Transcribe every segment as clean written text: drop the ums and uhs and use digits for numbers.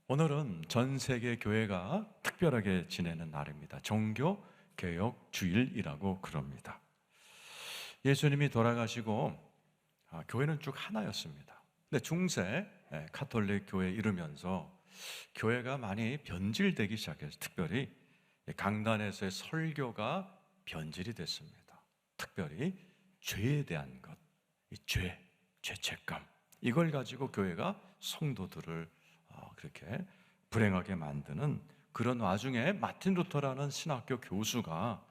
오늘은 전 세계 교회가 특별하게 지내는 날입니다. 종교 개혁 주일이라고 그럽니다. 예수님이 돌아가시고 교회는 쭉 하나였습니다. 근데 중세 카톨릭 교회에 이르면서 교회가 많이 변질되기 시작해서 특별히 강단에서의 설교가 변질이 됐습니다. 특별히 죄에 대한 것, 이 죄책감, 이걸 가지고 교회가 성도들을 그렇게 불행하게 만드는 그런 와중에 마틴 루터라는 신학교 교수가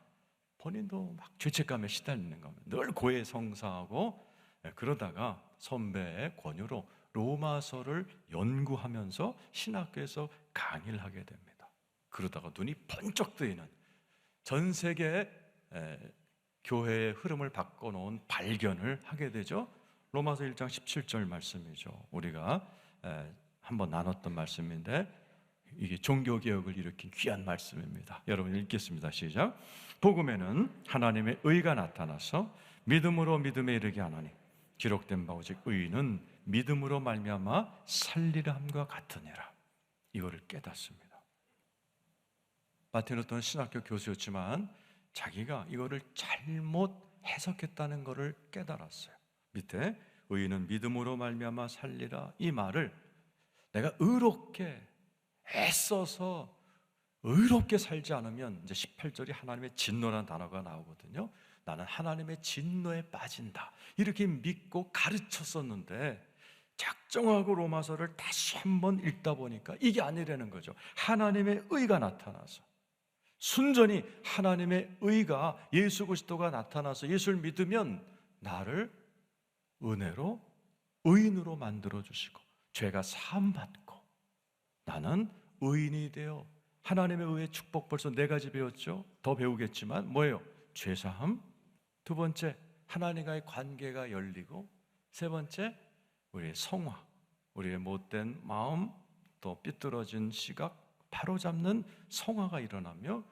본인도 막 죄책감에 시달리는 겁니다. 늘 고해성사하고 그러다가 선배의 권유로 로마서를 연구하면서 신학교에서 강의를 하게 됩니다. 그러다가 눈이 번쩍 뜨이는 전 세계 교회의 흐름을 바꿔놓은 발견을 하게 되죠. 로마서 1장 17절 말씀이죠. 우리가 한번 나눴던 말씀인데 이게 종교개혁을 일으킨 귀한 말씀입니다. 여러분 읽겠습니다. 시작. 복음에는 하나님의 의가 나타나서 믿음으로 믿음에 이르게 하나니 기록된 바 오직 의인은 믿음으로 말미암아 살리라 함과 같으니라. 이거를 깨닫습니다. 마틴 루터는 신학교 교수였지만 자기가 이거를 잘못 해석했다는 것을 깨달았어요. 밑에 의인은 믿음으로 말미암아 살리라, 이 말을 내가 의롭게 애써서 의롭게 살지 않으면 이제 18절이 하나님의 진노라는 단어가 나오거든요. 나는 하나님의 진노에 빠진다, 이렇게 믿고 가르쳤었는데 작정하고 로마서를 다시 한번 읽다 보니까 이게 아니라는 거죠. 하나님의 의가 나타나서, 순전히 하나님의 의가, 예수 그리스도가 나타나서 예수를 믿으면 나를 은혜로 의인으로 만들어 주시고 죄가 사함받고 나는 의인이 되어 하나님의 의의 축복, 벌써 4가지 배웠죠. 더 배우겠지만 뭐예요? 죄사함. 두 번째, 하나님과의 관계가 열리고, 세 번째, 우리의 성화, 우리의 못된 마음, 또 삐뚤어진 시각 바로잡는 성화가 일어나며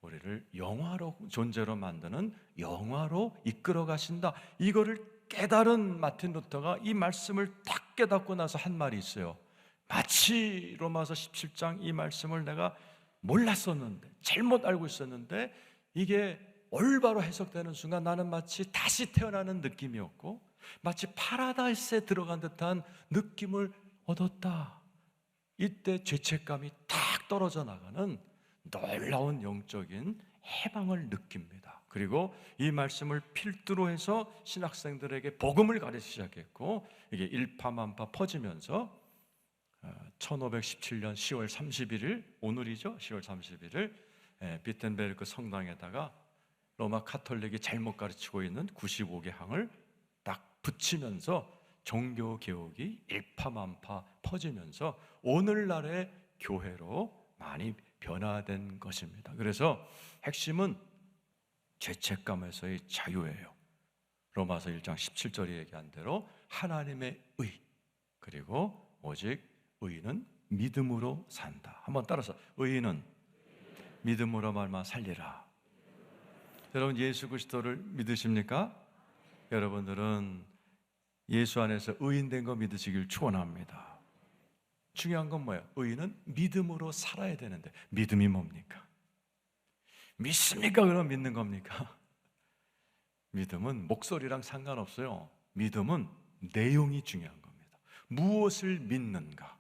우리를 영화로, 존재로 만드는 영화로 이끌어 가신다. 이거를 깨달은 마틴 루터가 이 말씀을 딱 깨닫고 나서 한 말이 있어요. 마치 로마서 17장 이 말씀을 내가 몰랐었는데, 잘못 알고 있었는데 이게 올바로 해석되는 순간 나는 마치 다시 태어나는 느낌이었고 마치 파라다이스에 들어간 듯한 느낌을 얻었다. 이때 죄책감이 탁 떨어져 나가는 놀라운 영적인 해방을 느낍니다. 그리고 이 말씀을 필두로 해서 신학생들에게 복음을 가르치기 시작했고 이게 일파만파 퍼지면서 1517년 10월 31일, 오늘이죠. 10월 31일 비텐베르크 성당에다가 로마 카톨릭이 잘못 가르치고 있는 95개 항을 딱 붙이면서 종교개혁이 일파만파 퍼지면서 오늘날의 교회로 많이 변화된 것입니다. 그래서 핵심은 죄책감에서의 자유예요. 로마서 1장 17절이 얘기한 대로 하나님의 의, 그리고 오직 의인은 믿음으로 산다. 한번 따라서, 의인은 믿음으로 말마 살리라. 여러분 예수 그리스도를 믿으십니까? 여러분들은 예수 안에서 의인된 거 믿으시길 축원합니다. 중요한 건 뭐예요? 의인은 믿음으로 살아야 되는데 믿음이 뭡니까? 믿습니까? 그럼 믿는 겁니까? 믿음은 목소리랑 상관없어요. 믿음은 내용이 중요한 겁니다. 무엇을 믿는가?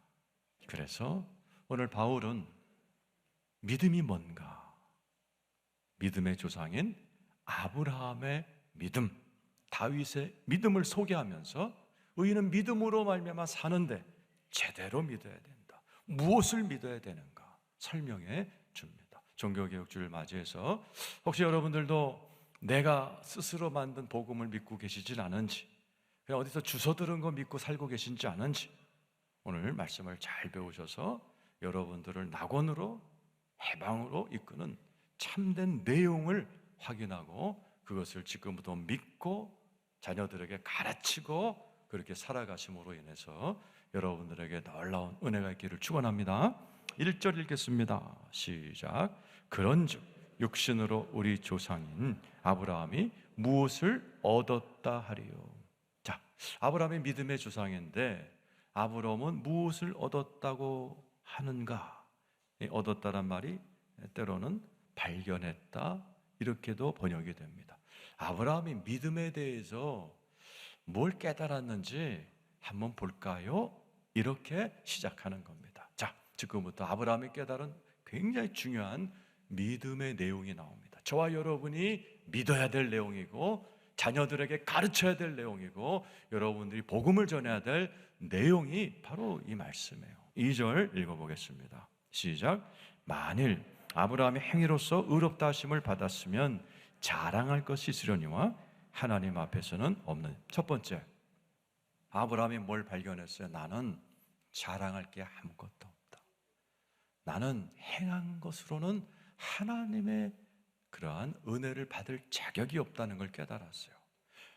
그래서 오늘 바울은 믿음이 뭔가, 믿음의 조상인 아브라함의 믿음, 다윗의 믿음을 소개하면서 의인은 믿음으로 말미암아 사는데 제대로 믿어야 된다. 무엇을 믿어야 되는가 설명해 줍니다. 종교개혁주를 맞이해서 혹시 여러분들도 내가 스스로 만든 복음을 믿고 계시진 않은지, 그냥 어디서 주워 들은 거 믿고 살고 계신지 않은지 오늘 말씀을 잘 배우셔서 여러분들을 낙원으로, 해방으로 이끄는 참된 내용을 확인하고 그것을 지금부터 믿고 자녀들에게 가르치고 그렇게 살아가심으로 인해서 여러분들에게 놀라운 은혜가 있기를 축원합니다. 1절 읽겠습니다. 시작. 그런즉 육신으로 우리 조상인 아브라함이 무엇을 얻었다 하리요. 자, 아브라함이 믿음의 조상인데 아브라함은 무엇을 얻었다고 하는가? 얻었다란 말이 때로는 발견했다, 이렇게도 번역이 됩니다. 아브라함이 믿음에 대해서 뭘 깨달았는지 한번 볼까요? 이렇게 시작하는 겁니다. 자, 지금부터 아브라함이 깨달은 굉장히 중요한 믿음의 내용이 나옵니다. 저와 여러분이 믿어야 될 내용이고, 자녀들에게 가르쳐야 될 내용이고, 여러분들이 복음을 전해야 될 내용이 바로 이 말씀이에요. 2절 읽어보겠습니다. 시작. 만일 아브라함이 행위로서 의롭다 하심을 받았으면 자랑할 것이 있으려니와 하나님 앞에서는 없는. 첫 번째, 아브라함이 뭘 발견했어요? 나는 자랑할 게 아무것도 없다. 나는 행한 것으로는 하나님의 그러한 은혜를 받을 자격이 없다는 걸 깨달았어요.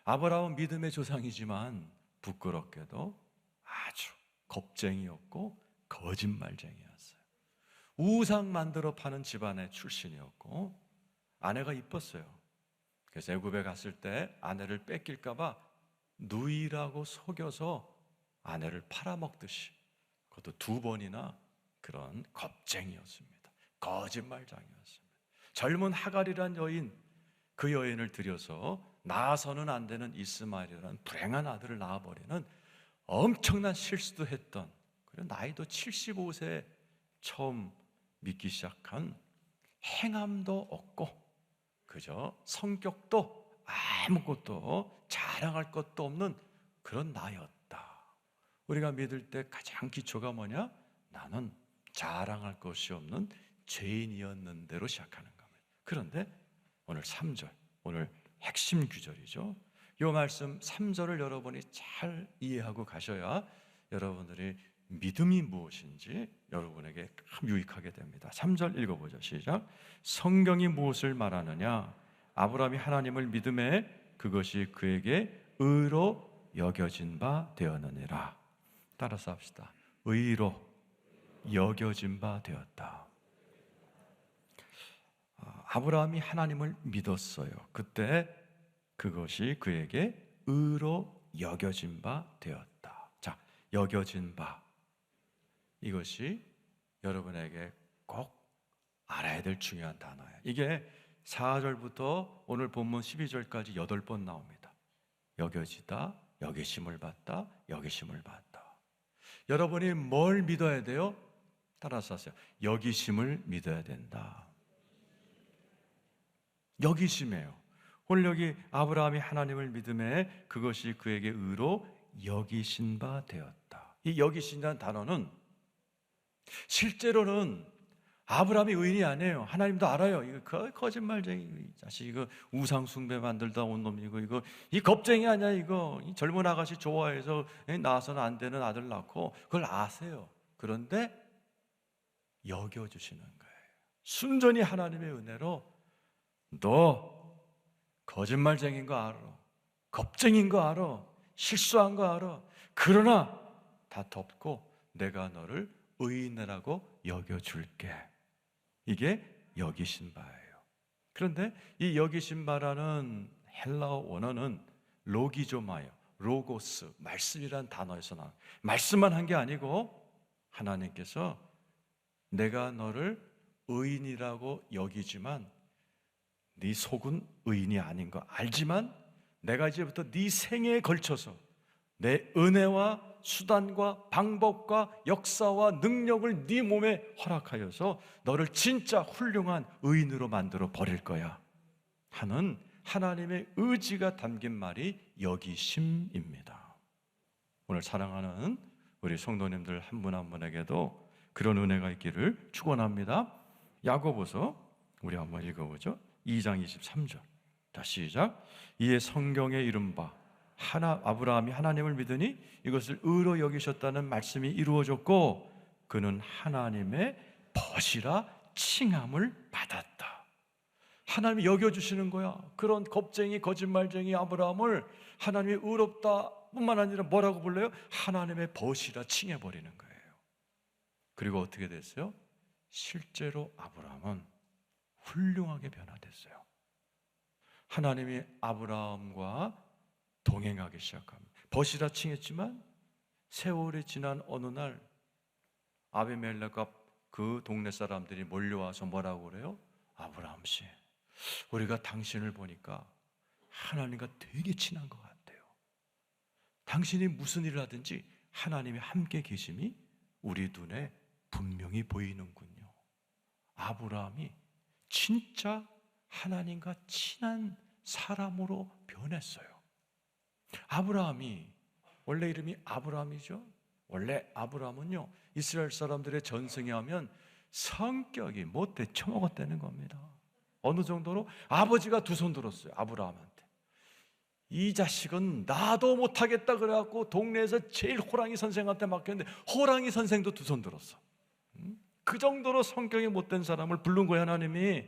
아브라함은 믿음의 조상이지만 부끄럽게도 아주 겁쟁이였고 거짓말쟁이였어요. 우상 만들어 파는 집안의 출신이었고, 아내가 이뻤어요. 그래서 애굽에 갔을 때 아내를 뺏길까 봐 누이라고 속여서 아내를 팔아먹듯이, 그것도 2번이나 그런 겁쟁이였습니다. 거짓말장이었습니다. 젊은 하갈이란 여인, 그 여인을 들여서 낳아서는 안 되는 이스마엘이라는 불행한 아들을 낳아버리는 엄청난 실수도 했던, 그리고 나이도 75세에 처음 믿기 시작한, 행함도 없고 그저 성격도 아무것도 자랑할 것도 없는 그런 나였다. 우리가 믿을 때 가장 기초가 뭐냐? 나는 자랑할 것이 없는 죄인이었는데로 시작하는 겁니다. 그런데 오늘 3절, 오늘 핵심 구절이죠. 이 말씀 3절을 여러분이 잘 이해하고 가셔야 여러분들이 믿음이 무엇인지 여러분에게 참 유익하게 됩니다. 3절 읽어보죠. 시작. 성경이 무엇을 말하느냐? 아브라함이 하나님을 믿음에 그것이 그에게 의로 여겨진 바 되었느니라. 따라서 합시다. 의로 여겨진 바 되었다. 아브라함이 하나님을 믿었어요. 그때 그것이 그에게 의로 여겨진 바 되었다. 자, 여겨진 바, 이것이 여러분에게 꼭 알아야 될 중요한 단어예요. 이게 4절부터 오늘 본문 12절까지 8번 나옵니다. 여겨지다, 여기심을 받다, 여기심을 받다. 여러분이 뭘 믿어야 돼요? 따라서 하세요. 여기심을 믿어야 된다. 여기심이에요. 오늘 여기 아브라함이 하나님을 믿음에 그것이 그에게 의로 여기신 바 되었다. 이 여기신다는 단어는 실제로는 아브라함이 의인이 아니에요. 하나님도 알아요. 이거 거짓말쟁이, 이 자식 이거 우상 숭배 만들다 온 놈이고, 이거 이 겁쟁이 아니야. 이거 이 젊은 아가씨 좋아해서 낳아서는 안 되는 아들 낳고, 그걸 아세요. 그런데 여겨주시는 거예요. 순전히 하나님의 은혜로 너 거짓말쟁인 거 알아, 겁쟁인 거 알아, 실수한 거 알아. 그러나 다 덮고 내가 너를 의인이라고 여겨줄게. 이게 여기신 바예요. 그런데 이 여기신 바라는 헬라어 원어는 로기조마예요. 로고스, 말씀이란 단어에서 나온, 말씀만 한 게 아니고 하나님께서 내가 너를 의인이라고 여기지만 네 속은 의인이 아닌 거 알지만 내가 이제부터 네 생애에 걸쳐서 내 은혜와 수단과 방법과 역사와 능력을 네 몸에 허락하여서 너를 진짜 훌륭한 의인으로 만들어 버릴 거야 하는 하나님의 의지가 담긴 말이 여기심입니다. 오늘 사랑하는 우리 성도님들 한 분 한 분에게도 그런 은혜가 있기를 축원합니다. 야고보서 우리 한번 읽어보죠. 2장 23절. 자, 시작. 이에 성경에 이른바 아브라함이 하나님을 믿으니 이것을 의로 여기셨다는 말씀이 이루어졌고 그는 하나님의 벗이라 칭함을 받았다. 하나님이 여겨주시는 거야. 그런 겁쟁이 거짓말쟁이 아브라함을 하나님이 의롭다 뿐만 아니라 뭐라고 불러요? 하나님의 벗이라 칭해버리는 거예요. 그리고 어떻게 됐어요? 실제로 아브라함은 훌륭하게 변화됐어요. 하나님이 아브라함과 동행하기 시작합니다. 벗이라 칭했지만 세월이 지난 어느 날 아비멜렉과 그 동네 사람들이 몰려와서 뭐라고 그래요? 아브라함 씨, 우리가 당신을 보니까 하나님과 되게 친한 것 같아요. 당신이 무슨 일을 하든지 하나님이 함께 계심이 우리 눈에 분명히 보이는군요. 아브라함이 진짜 하나님과 친한 사람으로 변했어요. 아브라함이 원래 이름이 아브라함이죠. 원래 아브라함은요, 이스라엘 사람들의 전승에 하면 성격이 못돼 처먹었다는 겁니다. 어느 정도로 아버지가 두 손 들었어요. 아브라함한테. 이 자식은 나도 못하겠다 그래갖고 동네에서 제일 호랑이 선생한테 맡겼는데 호랑이 선생도 두 손 들었어. 그 정도로 성격이 못된 사람을 부른 거예요, 하나님이.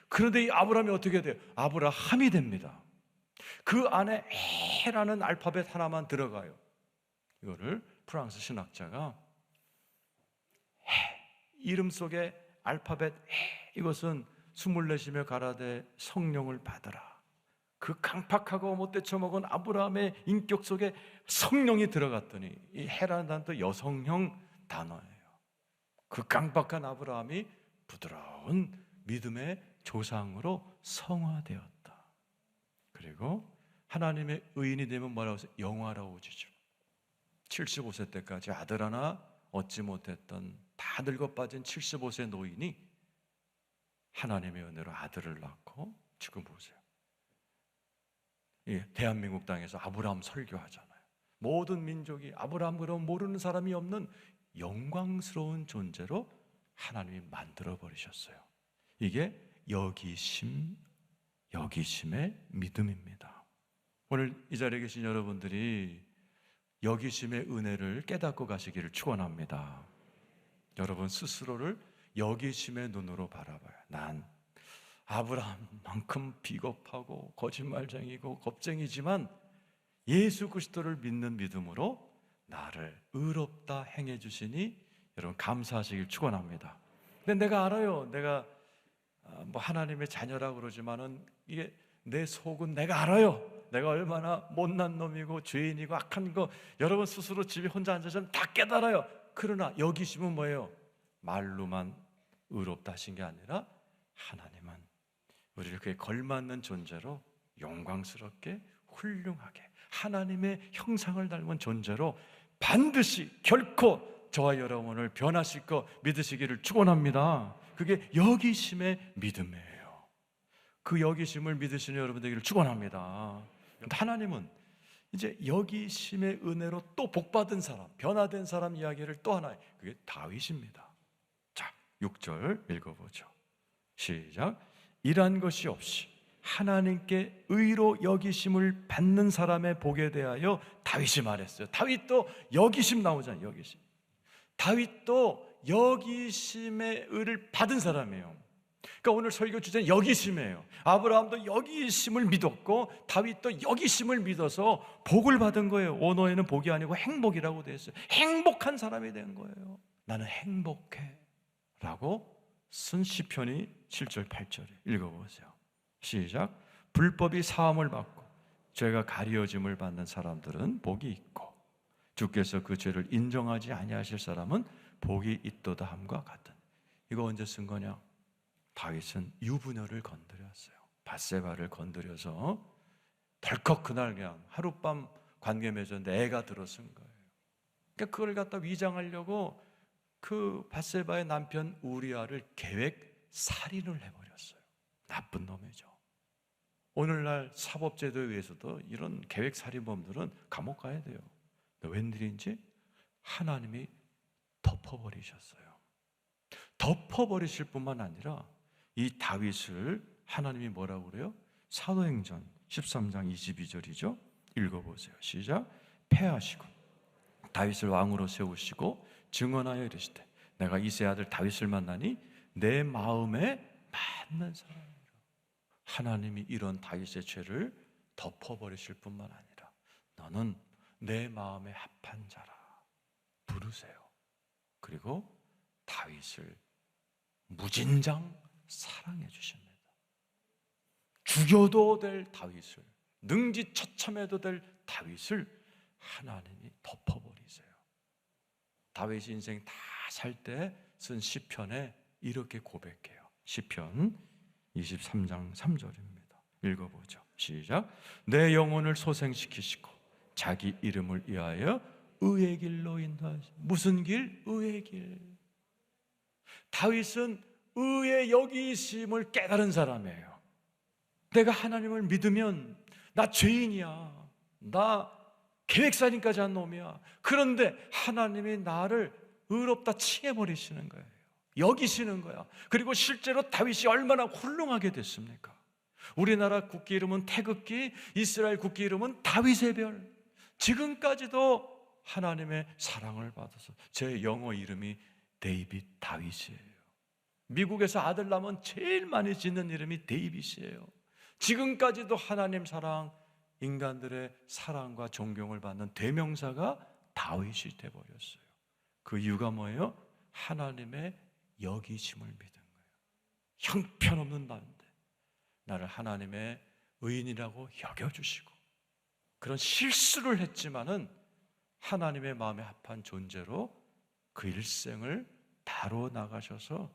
그런데 이 아브라함이 어떻게 돼요? 아브라함이 됩니다. 그 안에 해라는 알파벳 하나만 들어가요. 이거를 프랑스 신학자가 해, 이름 속에 알파벳 해, 이것은 24시며 가라되 성령을 받으라. 그 강팍하고 못돼 처먹은 아브라함의 인격 속에 성령이 들어갔더니 이 해라는 단어도 여성형 단어예요. 그 강박한 아브라함이 부드러운 믿음의 조상으로 성화되었다. 그리고 하나님의 의인이 되면 뭐라고 해서 영화로워지죠. 75세 때까지 아들 하나 얻지 못했던 다 늙어 빠진 75세 노인이 하나님의 은혜로 아들을 낳고, 지금 보세요. 대한민국 땅에서 아브라함 설교하잖아요. 모든 민족이 아브라함 그럼 모르는 사람이 없는 영광스러운 존재로 하나님이 만들어 버리셨어요. 이게 여기심의 믿음입니다. 오늘 이 자리에 계신 여러분들이 여기심의 은혜를 깨닫고 가시기를 축원합니다. 여러분 스스로를 여기심의 눈으로 바라봐요. 난 아브라함만큼 비겁하고 거짓말쟁이고 겁쟁이지만 예수 그리스도를 믿는 믿음으로 나를 의롭다 행해 주시니 여러분 감사하시길 축원합니다. 근데 내가 알아요. 내가 뭐 하나님의 자녀라고 그러지만은 이게 내 속은 내가 알아요. 내가 얼마나 못난 놈이고 죄인이고 악한 거 여러분 스스로 집에 혼자 앉아서 다 깨달아요. 그러나 여기심은 뭐예요? 말로만 의롭다 하신 게 아니라 하나님은 우리를 그에 걸맞는 존재로 영광스럽게 훌륭하게 하나님의 형상을 닮은 존재로 반드시 결코 저와 여러분을 변하실 거 믿으시기를 축원합니다. 그게 여기심의 믿음이에요. 그 여기심을 믿으시는 여러분 되기를 축원합니다. 하나님은 이제 여기심의 은혜로 또 복받은 사람, 변화된 사람 이야기를 또 하나, 그게 다윗입니다. 자, 6절 읽어보죠. 시작. 이러한 것이 없이 하나님께 의로 여기심을 받는 사람의 복에 대하여 다윗이 말했어요. 다윗도 여기심 나오잖아요. 여기심. 다윗도 여기심의 의를 받은 사람이에요. 그러니까 오늘 설교 주제는 여기심이에요. 아브라함도 여기심을 믿었고 다윗도 여기심을 믿어서 복을 받은 거예요. 원어에는 복이 아니고 행복이라고 되어 있어요. 행복한 사람이 된 거예요. 나는 행복해 라고 쓴 시편이 7절 8절에 읽어보세요. 시작. 불법이 사함을 받고 죄가 가리어짐을 받는 사람들은 복이 있고 주께서 그 죄를 인정하지 아니하실 사람은 복이 있도다 함과 같은. 이거 언제 쓴 거냐? 다윗은 유부녀를 건드렸어요. 밧세바를 건드려서 덜컥 그날 그냥 하룻밤 관계 맺었는데 애가 들어선 거예요. 그러니까 그걸 갖다 위장하려고 그 밧세바의 남편 우리아를 계획 살인을 해버렸어요. 나쁜 놈이죠. 오늘날 사법제도에 의해서도 이런 계획 살인범들은 감옥 가야 돼요. 웬일인지 하나님이 덮어버리셨어요. 덮어버리실 뿐만 아니라 이 다윗을 하나님이 뭐라고 그래요? 사도행전 13장 22절이죠. 읽어보세요. 시작. 패하시고 다윗을 왕으로 세우시고 증언하여 이르시되 내가 이새의 아들 다윗을 만나니 내 마음에 맞는 사람이라. 하나님이 이런 다윗의 죄를 덮어버리실 뿐만 아니라 너는 내 마음에 합한 자라 부르세요. 그리고 다윗을 무진장 사랑해 주십니다. 죽여도 될 다윗을, 능지처참해도 될 다윗을 하나님이 덮어버리세요. 다윗의 인생 다 살 때 쓴 시편에 이렇게 고백해요. 시편 23장 3절입니다. 읽어보죠. 시작. 내 영혼을 소생시키시고 자기 이름을 위하여 의의 길로 인도하시고. 무슨 길? 의의 길. 다윗은 의의 여기심을 깨달은 사람이에요. 내가 하나님을 믿으면 나 죄인이야, 나 계획살인까지 한 놈이야. 그런데 하나님이 나를 의롭다 칭해버리시는 거예요. 여기시는 거야. 그리고 실제로 다윗이 얼마나 훌륭하게 됐습니까? 우리나라 국기 이름은 태극기, 이스라엘 국기 이름은 다윗의 별. 지금까지도 하나님의 사랑을 받아서 제 영어 이름이 데이빗 다윗이에요. 미국에서 아들 낳으면 제일 많이 짓는 이름이 데이빗이에요. 지금까지도 하나님 사랑, 인간들의 사랑과 존경을 받는 대명사가 다윗이 되어버렸어요. 그 이유가 뭐예요? 하나님의 여기심을 믿은 거예요. 형편없는 나인데 나를 하나님의 의인이라고 여겨주시고, 그런 실수를 했지만은 하나님의 마음에 합한 존재로 그 일생을 다뤄 나가셔서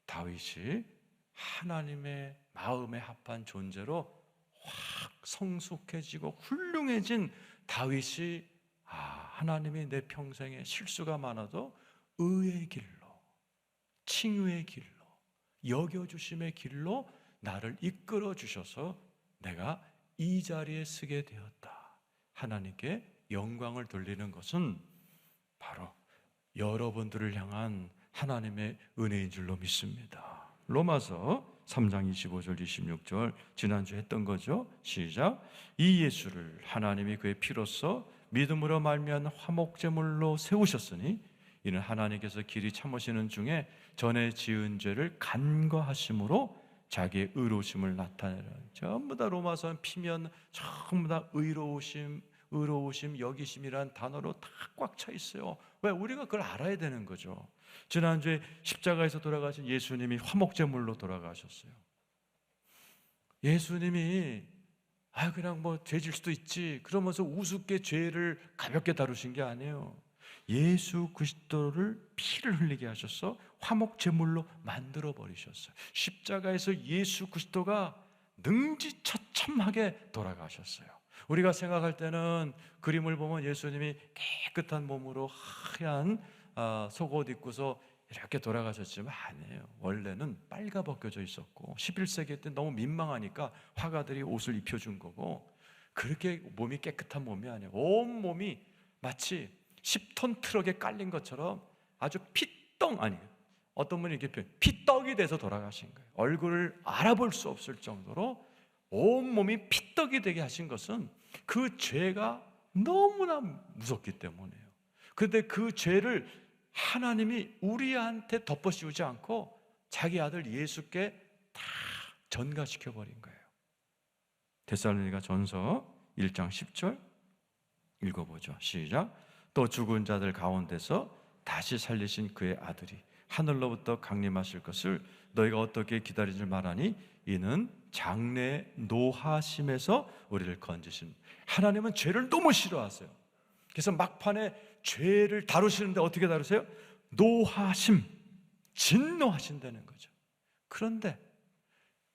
다윗이 하나님의 마음에 합한 존재로 확 성숙해지고 훌륭해진 다윗이, 하나님이 내 평생에 실수가 많아도 의의 길로, 칭의의 길로, 여겨주심의 길로 나를 이끌어 주셔서 내가 이 자리에 서게 되었다. 하나님께 영광을 돌리는 것은 바로 여러분들을 향한 하나님의 은혜인 줄로 믿습니다. 로마서 3장 25절 26절 지난주에 했던 거죠. 시작. 이 예수를 하나님이 그의 피로써 믿음으로 말미암은 화목제물로 세우셨으니 이는 하나님께서 길이 참으시는 중에 전에 지은 죄를 간과하심으로 자기의 의로우심을 나타내라. 전부 다 로마서는 피면 전부 다 의로우심, 여기심이라는 단어로 다 꽉 차 있어요. 왜? 우리가 그걸 알아야 되는 거죠. 지난주에 십자가에서 돌아가신 예수님이 화목제물로 돌아가셨어요. 예수님이 그냥 뭐 죄질 수도 있지 그러면서 우습게 죄를 가볍게 다루신 게 아니에요. 예수 그리스도를 피를 흘리게 하셔서 화목제물로 만들어 버리셨어요. 십자가에서 예수 그리스도가 능지처참하게 돌아가셨어요. 우리가 생각할 때는 그림을 보면 예수님이 깨끗한 몸으로 하얀 속옷 입고서 이렇게 돌아가셨지만 아니에요. 원래는 빨가벗겨져 있었고 11세기 때 너무 민망하니까 화가들이 옷을 입혀준 거고, 그렇게 몸이 깨끗한 몸이 아니에요. 온 몸이 마치 10톤 트럭에 깔린 것처럼 아주 어떤 분이 이렇게 피떡이 돼서 돌아가신 거예요. 얼굴을 알아볼 수 없을 정도로 온몸이 피떡이 되게 하신 것은 그 죄가 너무나 무섭기 때문이에요. 그런데 그 죄를 하나님이 우리한테 덮어씌우지 않고 자기 아들 예수께 다 전가시켜 버린 거예요. 데살로니가 전서 1장 10절 읽어보죠. 시작. 또 죽은 자들 가운데서 다시 살리신 그의 아들이 하늘로부터 강림하실 것을 너희가 어떻게 기다리지 말하니 이는 장래 노하심에서 우리를 건지신. 하나님은 죄를 너무 싫어하세요. 그래서 막판에 죄를 다루시는데 어떻게 다루세요? 노하심, 진노하신다는 거죠. 그런데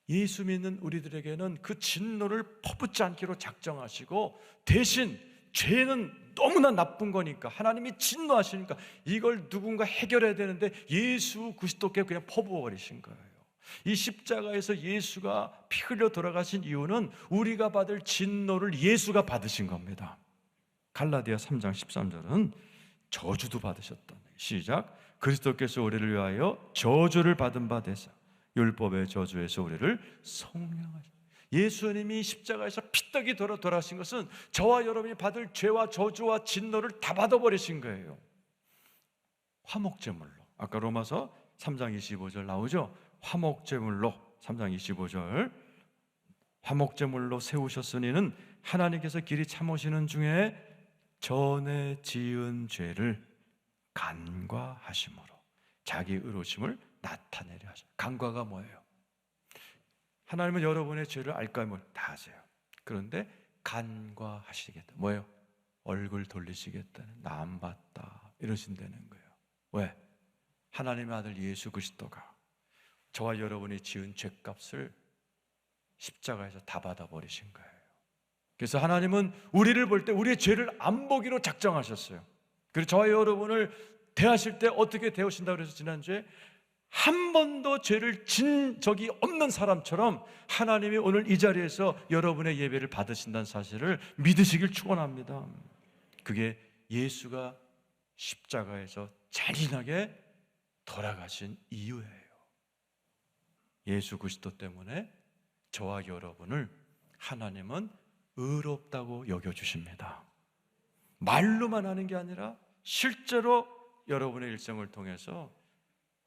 예수 믿는 우리들에게는 그 진노를 퍼붓지 않기로 작정하시고, 대신 죄는 너무나 나쁜 거니까 하나님이 진노하시니까 이걸 누군가 해결해야 되는데 예수 그리스도께 그냥 퍼부어버리신 거예요. 이 십자가에서 예수가 피 흘려 돌아가신 이유는 우리가 받을 진노를 예수가 받으신 겁니다. 갈라디아 3장 13절은 저주도 받으셨다. 시작. 그리스도께서 우리를 위하여 저주를 받은 바 되사 율법의 저주에서 우리를 성량하셨다. 예수님이 십자가에서 피떡이 돌아가신 것은 저와 여러분이 받을 죄와 저주와 진노를 다 받아버리신 거예요. 화목제물로, 아까 로마서 3장 25절 나오죠. 화목제물로 3장 25절 화목제물로 세우셨으니는 하나님께서 길이 참으시는 중에 전에 지은 죄를 간과하심으로 자기 의로우심을 나타내려 하셔. 간과가 뭐예요? 하나님은 여러분의 죄를 알까 다 아세요. 그런데 간과하시겠다. 뭐예요? 얼굴 돌리시겠다는, 나 안 봤다 이러신다는 거예요. 왜? 하나님의 아들 예수 그리스도가 저와 여러분이 지은 죄값을 십자가에서 다 받아버리신 거예요. 그래서 하나님은 우리를 볼 때 우리의 죄를 안 보기로 작정하셨어요. 그리고 저와 여러분을 대하실 때 어떻게 대하신다고 그래서 지난주에 한 번도 죄를 진 적이 없는 사람처럼 하나님이 오늘 이 자리에서 여러분의 예배를 받으신다는 사실을 믿으시길 축원합니다. 그게 예수가 십자가에서 잔인하게 돌아가신 이유예요. 예수 그리스도 때문에 저와 여러분을 하나님은 의롭다고 여겨주십니다. 말로만 하는 게 아니라 실제로 여러분의 일생을 통해서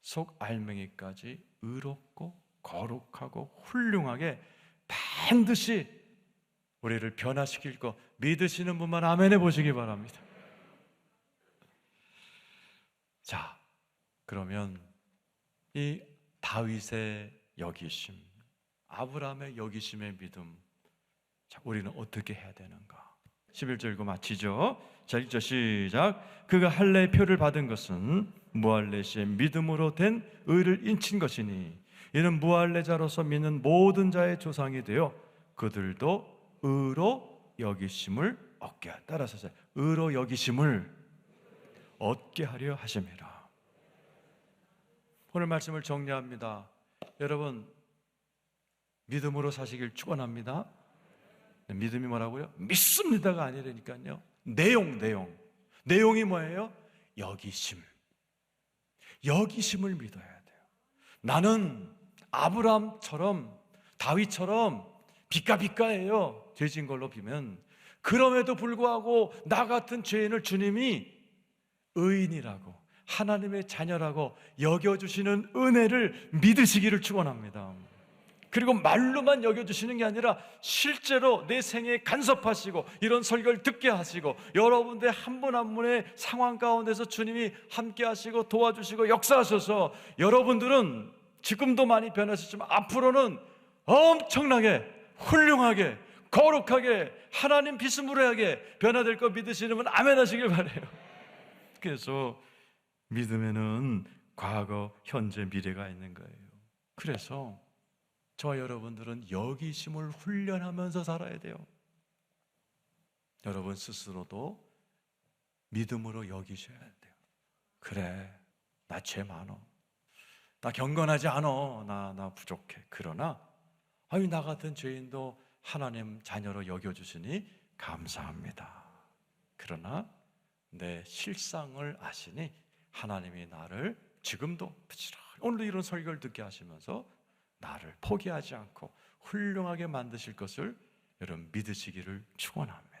속 알맹이까지 의롭고 거룩하고 훌륭하게 반드시 우리를 변화시킬 거 믿으시는 분만 아멘 해보시기 바랍니다. 자, 그러면 이 다윗의 여기심, 아브라함의 여기심의 믿음, 자, 우리는 어떻게 해야 되는가? 11절 읽고 마치죠. 자, 1절 시작. 그가 할례의 표를 받은 것은 무할례시의 믿음으로 된 의를 인친 것이니 이는 무할례자로서 믿는 모든 자의 조상이 되어 그들도 의로 여기심을 얻게 하라. 따라서 의로 여기심을 얻게 하려 하심이라. 오늘 말씀을 정리합니다. 여러분, 믿음으로 사시길 축원합니다. 믿음이 뭐라고요? 믿습니다가 아니라니까요. 내용이 뭐예요? 여기심을 믿어야 돼요. 나는 아브라함처럼 다윗처럼 비까비까예요. 죄진 걸로 비면. 그럼에도 불구하고 나 같은 죄인을 주님이 의인이라고 하나님의 자녀라고 여겨주시는 은혜를 믿으시기를 축원합니다. 그리고 말로만 여겨주시는 게 아니라 실제로 내 생에 간섭하시고 이런 설교를 듣게 하시고 여러분들 한 분 한 분의 상황 가운데서 주님이 함께 하시고 도와주시고 역사하셔서 여러분들은 지금도 많이 변하셨지만 앞으로는 엄청나게 훌륭하게 거룩하게 하나님 비스무리하게 변화될 거 믿으시는 분 아멘 하시길 바라요. 그래서 믿음에는 과거, 현재, 미래가 있는 거예요. 그래서 저와 여러분들은 여기심을 훈련하면서 살아야 돼요. 여러분 스스로도 믿음으로 여기셔야 돼요. 그래, 나 죄 많어. 나 경건하지 않어. 나 부족해. 그러나 나 같은 죄인도 하나님 자녀로 여겨주시니 감사합니다. 그러나 내 실상을 아시니 하나님이 나를 지금도 부지런히 오늘도 이런 설교를 듣게 하시면서 나를 포기하지 않고 훌륭하게 만드실 것을 여러분 믿으시기를 축원합니다.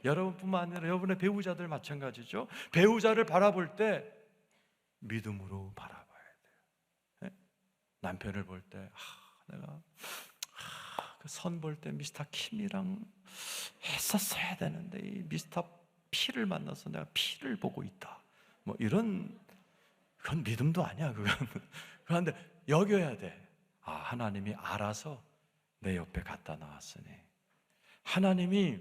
여러분뿐만 아니라 여러분의 배우자들 마찬가지죠. 배우자를 바라볼 때 믿음으로 바라봐야 돼요. 남편을 볼 때 내가 그 선 볼 때 미스터 킴이랑 했었어야 되는데 이 미스터 P를 만나서 내가 P를 보고 있다. 뭐 이런 그건 믿음도 아니야. 그런데 여겨야 돼. 하나님이 알아서 내 옆에 갖다 놨으니 하나님이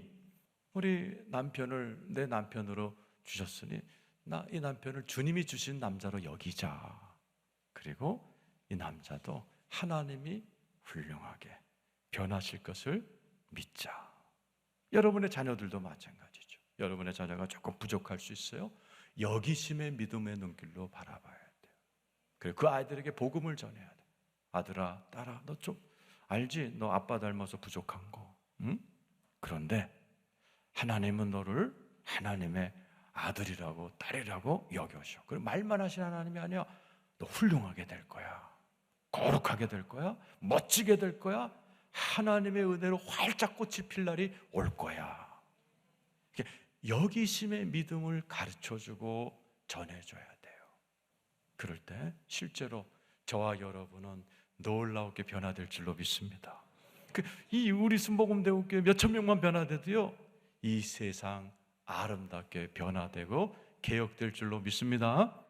우리 남편을 내 남편으로 주셨으니 이 남편을 주님이 주신 남자로 여기자. 그리고 이 남자도 하나님이 훌륭하게 변하실 것을 믿자. 여러분의 자녀들도 마찬가지죠. 여러분의 자녀가 조금 부족할 수 있어요. 여기심의 믿음의 눈길로 바라봐야 돼요. 그리고 그 아이들에게 복음을 전해야 돼요. 아들아, 딸아, 너 좀 알지? 너 아빠 닮아서 부족한 거. 응? 그런데 하나님은 너를 하나님의 아들이라고 딸이라고 여겨셔. 그리고 말만 하신 하나님이 아니야. 너 훌륭하게 될 거야. 거룩하게 될 거야. 멋지게 될 거야. 하나님의 은혜로 활짝 꽃이 필 날이 올 거야. 여기심의 믿음을 가르쳐주고 전해줘야 돼요. 그럴 때 실제로 저와 여러분은 놀라우게 변화될 줄로 믿습니다. 이 우리 순복음대우교회 몇천 명만 변화돼도요 이 세상 아름답게 변화되고 개혁될 줄로 믿습니다.